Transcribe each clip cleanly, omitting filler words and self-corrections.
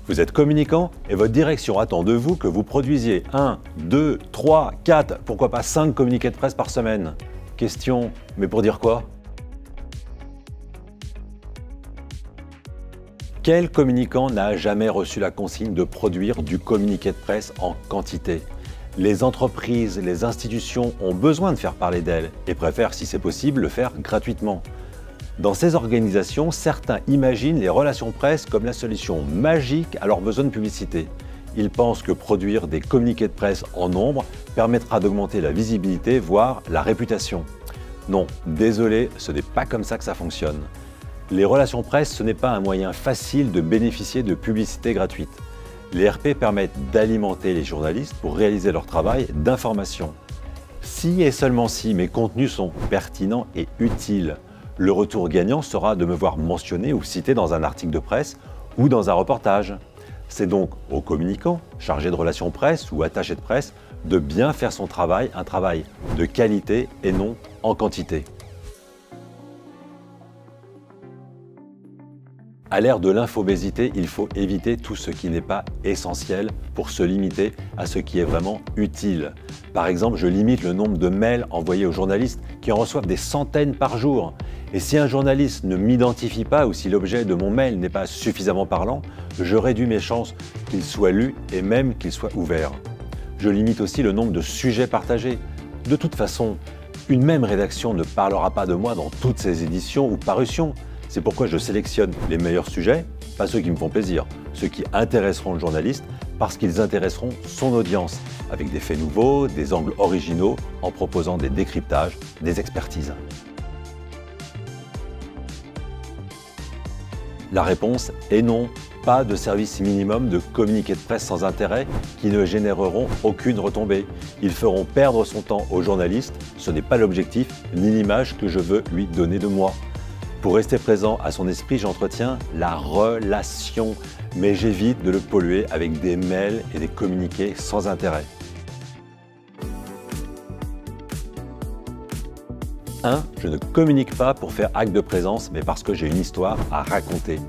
Vous êtes communicant et votre direction attend de vous que vous produisiez 1, 2, 3, 4, pourquoi pas 5 communiqués de presse par semaine. Question, mais pour dire quoi? Quel communicant n'a jamais reçu la consigne de produire du communiqué de presse en quantité? Les entreprises, les institutions ont besoin de faire parler d'elles et préfèrent, si c'est possible, le faire gratuitement. Dans ces organisations, certains imaginent les relations presse comme la solution magique à leurs besoins de publicité. Ils pensent que produire des communiqués de presse en nombre permettra d'augmenter la visibilité, voire la réputation. Non, désolé, ce n'est pas comme ça que ça fonctionne. Les relations presse, ce n'est pas un moyen facile de bénéficier de publicité gratuite. Les RP permettent d'alimenter les journalistes pour réaliser leur travail d'information. Si et seulement si mes contenus sont pertinents et utiles, le retour gagnant sera de me voir mentionné ou cité dans un article de presse ou dans un reportage. C'est donc au communicant, chargé de relations presse ou attaché de presse, de bien faire son travail, un travail de qualité et non en quantité. À l'ère de l'infobésité, il faut éviter tout ce qui n'est pas essentiel pour se limiter à ce qui est vraiment utile. Par exemple, je limite le nombre de mails envoyés aux journalistes qui en reçoivent des centaines par jour. Et si un journaliste ne m'identifie pas ou si l'objet de mon mail n'est pas suffisamment parlant, je réduis mes chances qu'il soit lu et même qu'il soit ouvert. Je limite aussi le nombre de sujets partagés. De toute façon, une même rédaction ne parlera pas de moi dans toutes ses éditions ou parutions. C'est pourquoi je sélectionne les meilleurs sujets, pas ceux qui me font plaisir, ceux qui intéresseront le journaliste parce qu'ils intéresseront son audience, avec des faits nouveaux, des angles originaux, en proposant des décryptages, des expertises. La réponse est non, pas de service minimum de communiqué de presse sans intérêt qui ne généreront aucune retombée. Ils feront perdre son temps au journaliste, ce n'est pas l'objectif ni l'image que je veux lui donner de moi. Pour rester présent à son esprit, j'entretiens la relation, mais j'évite de le polluer avec des mails et des communiqués sans intérêt. 1. Je ne communique pas pour faire acte de présence, mais parce que j'ai une histoire à raconter.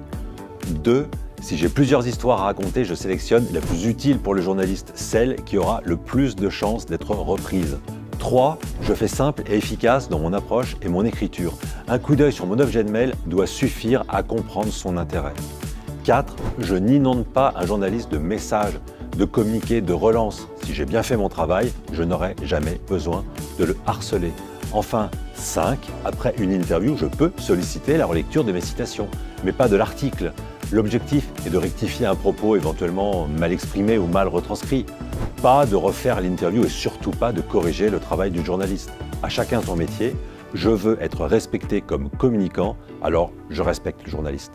2. Si j'ai plusieurs histoires à raconter, je sélectionne la plus utile pour le journaliste, celle qui aura le plus de chances d'être reprise. 3. Je fais simple et efficace dans mon approche et mon écriture. Un coup d'œil sur mon objet de mail doit suffire à comprendre son intérêt. 4. Je n'inonde pas un journaliste de messages, de communiqués, de relances. Si j'ai bien fait mon travail, je n'aurai jamais besoin de le harceler. Enfin, 5. Après une interview, je peux solliciter la relecture de mes citations, mais pas de l'article. L'objectif est de rectifier un propos éventuellement mal exprimé ou mal retranscrit. Pas de refaire l'interview et surtout pas de corriger le travail du journaliste. À chacun son métier, je veux être respecté comme communicant, alors je respecte le journaliste.